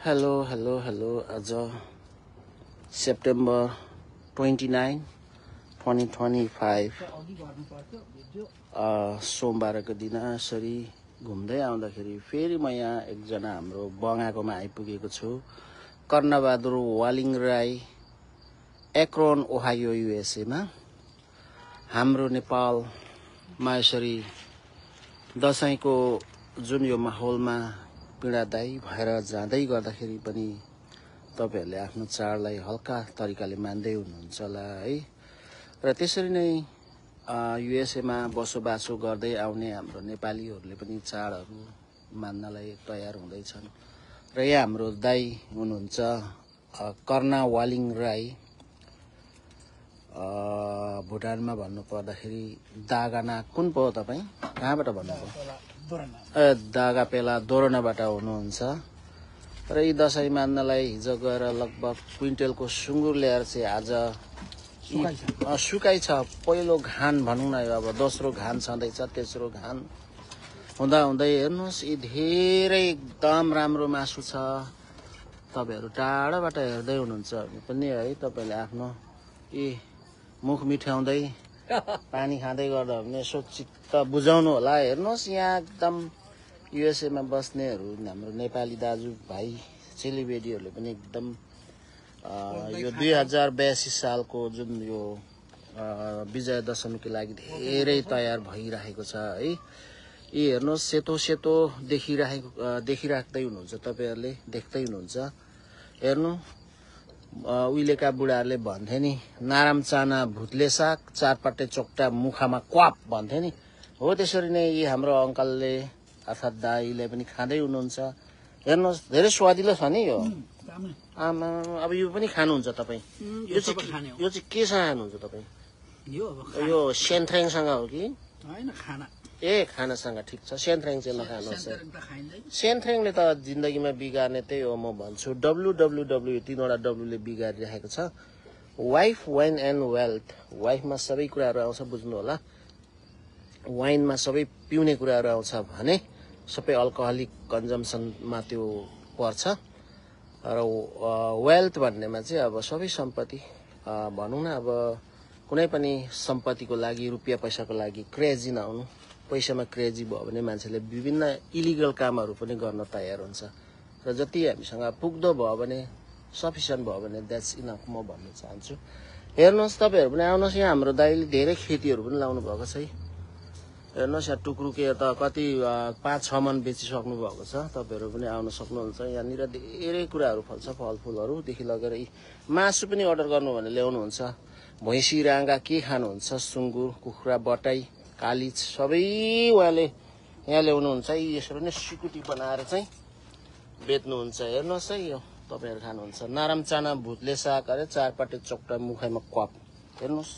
Hello. आज September 29, 2025 सोमबारको दिन यसरी घुम्दै आउँदाखेरि फेरि म यहाँ एकजना हाम्रो बङ्गाकोमा आइपुगेको छु। Karnabahadur Waling Rai, Akron Ohio USA मा। हाम्रो नेपालमा यसरी दशैंको जुन यो माहौलमा पीडादायी भएर जाँदै गर्दाखेरि पनि तपाईहरुले आफ्नो चाडलाई हल्का तरिकाले मान्दै हुनुहुन्छ होला है। र त्यसरी नै USA मा बसोबासो गर्दै आउने हाम्रो नेपालीहरूले पनि चाडहरू मान्नलाई तयार हुँदैछन्। र यहाँ हाम्रो दाइ हुनुहुन्छ कर्ण वालिङ राई, भुटानमा भन्नु पर्दाखेरि दागाना कुन पो हो तपाई, कहाँबाट भन्नुभयो? दागापेला दोरनाबाट हुनुहुन्छ। र यी दशैं मान्नलाई हिजो गएर लगभग क्विन्टलको सुँगुर ल्याएर चाहिँ आज सुकाइ छ। पहिलो घान भनौं न, अब दोस्रो घान छँदैछ, तेस्रो घान हुँदा हुँदै हेर्नुहोस् यी धेरै एकदम राम्रो मासु छ। तपाईहरु टाढाबाट हेर्दै हुनुहुन्छ पनि है, तपाईले आफ्नो यी मुख मिठाउँदै पानी खाँदै गर्दा भने यसो चित्त बुझाउनु होला। हेर्नुहोस् यहाँ एकदम USA मा बस्नेहरू हाम्रो नेपाली दाजुभाइ चेलीबेटीहरूले पनि एकदम यो 2082 सालको जुन यो विजय दशमीको लागि धेरै तयार भइरहेको छ है। यी हेर्नुहोस् सेतो सेतो देखिराख्दै हुनुहुन्छ, तपाईहरुले देख्दै हुनुहुन्छ। हेर्नु उहिलेका बुढाहरूले भन्थे नि, नाराम चाना भुतले साग, चारपट्टे चोक्टा मुखामा क्वाप भन्थे नि। हो त्यसरी नै यी हाम्रो अंकलले अर्थात दाइले पनि खाँदै हुनुहुन्छ। हेर्नुहोस् धेरै स्वादिलो छ नि यो। आमा अब यो पनि खानुहुन्छ तपाई? यो चाहिँ केसँग खानुहुन्छ तपाई? यो सेन्थ्रेङसँग हो कि हैन? खाना खानासँग ठिक छ। सेन्थ्रेङ चाहिँ नखानुहोस्। सेन्थ्रेङले त जिन्दगीमा बिगार्ने त्यही हो म भन्छु। WWW तीनवटा W ले बिगारिरहेको छ। Wife, wine and wealth. वाइफमा सबै कुराहरू आउँछ, बुझ्नु होला। वाइनमा सबै पिउने कुराहरू आउँछ भने सबै अल्कोहलिक कन्जम्सनमा त्यो पर्छ। र वेल्थ भन्नेमा चाहिँ अब सबै सम्पत्ति भनौं न, अब कुनै पनि सम्पत्तिको लागि, रुपियाँ पैसाको लागि क्रेजी नहुनु। पैसामा क्रेजी भयो भने मान्छेले विभिन्न इलिगल कामहरू पनि गर्न तयार हुन्छ। र जति हामीसँग पुग्दो भयो भने, सफिसिएन्ट भयो भने द्याट्स इनफ म भन्न चाहन्छु। हेर्नुहोस् तपाईहरु पनि आउनुहोस्। यहाँ हाम्रो दाइले धेरै खेतीहरू पनि लाउनु भएको छ है। हेर्नुहोस् यहाँ टुक्रुके त कति 5-6 मन बेचिसक्नु भएको छ। तपाईहरु पनि आउन सक्नुहुन्छ। यहाँनिर धेरै कुराहरू फल्छ, फलफुलहरू देखि लगेर मासु पनि अर्डर गर्नु भने ल्याउनुहुन्छ। भैँसी, राँगा के खानुहुन्छ, सुँगुर, कुखुरा, बटाई, कालिज सबै उहाँले यहाँ ल्याउनुहुन्छ। यसरी नै सिकुटी बनाएर चाहिँ बेच्नुहुन्छ। हेर्नुहोस् है, यो तपाईहरु खानुहुन्छ। नाराम चाना भुतले साग अरे चारपट्टे चोक्टा मुखैमा क्वाप। हेर्नुहोस्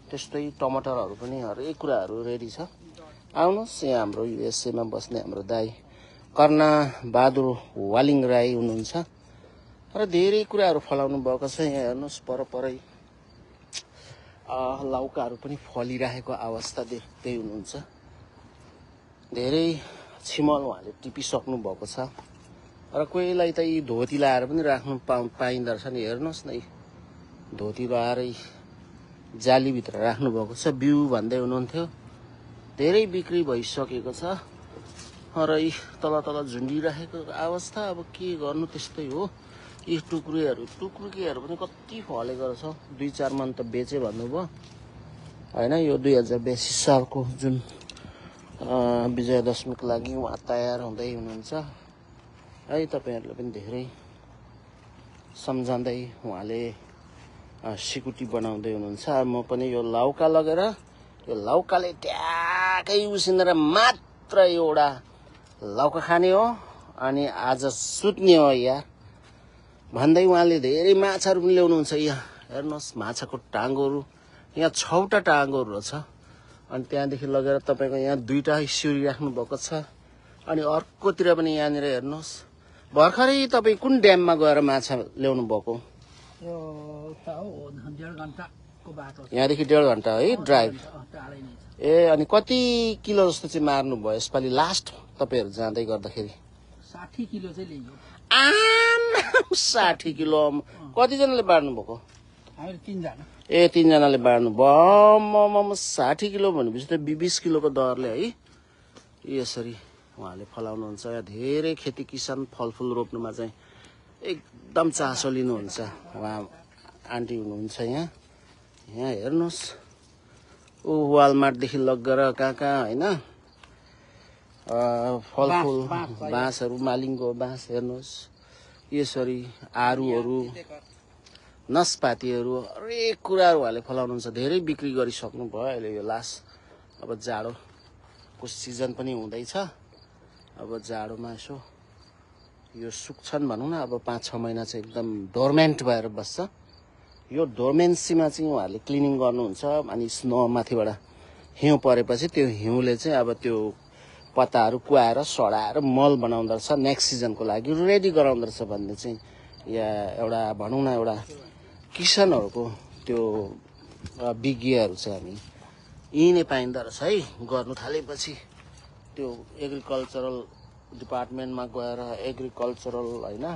त्यस्तै टमाटरहरू पनि हरेक कुराहरू रेडी छ। आउनुहोस्। यहाँ हाम्रो USA मा बस्ने हाम्रो दाइ कर्णबहादुर वालिङ राई हुनुहुन्छ। र धेरै कुराहरू फलाउनु भएको छ। यहाँ हेर्नुहोस् परपरै लौकाहरू पनि फलिरहेको अवस्था देख्दै हुनुहुन्छ। धेरै छिमल उहाँले टिपिसक्नु भएको छ। र कोहीलाई त यी धोती लाएर पनि राख्नु पाइँदो रहेछ नि। हेर्नुहोस् न, धोती लाएरै जालीभित्र राख्नु भएको छ। बिउ भन्दै हुनुहुन्थ्यो। धेरै बिक्री भइसकेको छ। र यी तल झुन्डिरहेको अवस्था अब के गर्नु, त्यस्तै हो। यी टुक्रुकेहरू पनि कति फलेको रहेछ। 2-4 मन त बेचे भन्नुभयो हैन। यो 2082 सालको जुन विजय दशमीको लागि उहाँ तयार हुँदै हुनुहुन्छ है। तपाईहरुले पनि धेरै सम्झाउँदै उहाँले सिकुटी बनाउँदै हुनुहुन्छ। म पनि यो लौका लगेर, यो लौकाले ट्याकै उसिनेर मात्र एउटा लौका खाने हो अनि आज सुत्ने हो यार भन्दै उहाँले धेरै माछाहरू पनि ल्याउनुहुन्छ। यहाँ हेर्नुहोस् माछाको टाङ्गोहरू, यहाँ 6वटा टाङ्गोहरू रहेछ। अनि त्यहाँदेखि लगेर तपाईको यहाँ 2टा सिउरी राख्नु भएको छ। अनि अर्कोतिर पनि यहाँनिर हेर्नुहोस्। भर्खरै तपाई कुन ड्याममा गएर माछा ल्याउनु भएको? यहाँदेखि 1.5 घण्टा है ड्राइभ। अनि कति किलो जस्तो चाहिँ मार्नु भयो यसपालि लास्ट तपाईहरु जाँदै गर्दाखेरि? 60 किलो चाहिँ ल्याइयो। आम्मामा 60 किलो कतिजनाले बाँड्नु भएको हामी 3 जना ए 3 जनाले बाँड्नु भयो 60 किलो भनेपछि त 20 किलोको दरले है यसरी उहाँले फलाउनुहुन्छ धेरै खेती किसान फलफुल रोप्नुमा चाहिँ एकदम चासो लिनुहुन्छ उहाँ आन्टी हुनुहुन्छ यहाँ हेर्नुहोस् ऊ वालमार्टदेखि लगेर कहाँ होइन फलफुल बाँसहरू मालिङको बाँस हेर्नुहोस् यसरी आरुहरू नसपातीहरू हरेक कुराहरू उहाँले फलाउनुहुन्छ धेरै बिक्री गरिसक्नु भयो अहिले यो लास्ट अब जाडोको सिजन पनि हुँदैछ अब जाडोमा यसो यो सुक्छन् भनौँ न अब 5-6 महिना चाहिँ एकदम डोर्मेन्ट भएर बस्छ यो डोर्मेन्सीमा चाहिँ उहाँहरूले क्लिनिङ गर्नुहुन्छ अनि स्नो माथिबाट हिउँ परेपछि त्यो हिउँले चाहिँ अब त्यो पत्ताहरू कुहाएर सडाएर मल बनाउँदो रहेछ नेक्स्ट सिजनको लागि रेडी गराउँदो रहेछ भन्ने चाहिँ या एउटा भनौँ न एउटा किसानहरूको त्यो विज्ञहरू चाहिँ हामी यहीँ नै पाइँदो रहेछ है गर्नु थालेपछि त्यो एग्रिकल्चरल डिपार्टमेन्टमा गएर एग्रिकल्चरल होइन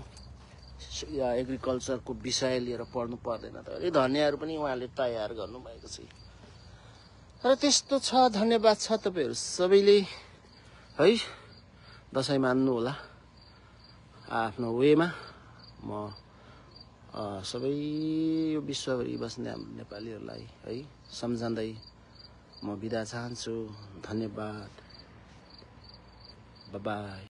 या एग्रिकल्चरको विषय लिएर पढ्नु पर्दैन त अरे धनियाँहरू पनि उहाँले तयार गर्नुभएको छ र त्यस्तो छ धन्यवाद छ तपाईँहरू सबैले है दसैँ मान्नु होला आफ्नो वेमा म सबै यो विश्वभरि बस्ने हाम्रो नेपालीहरूलाई है सम्झँदै म बिदा चाहन्छु धन्यवाद बाई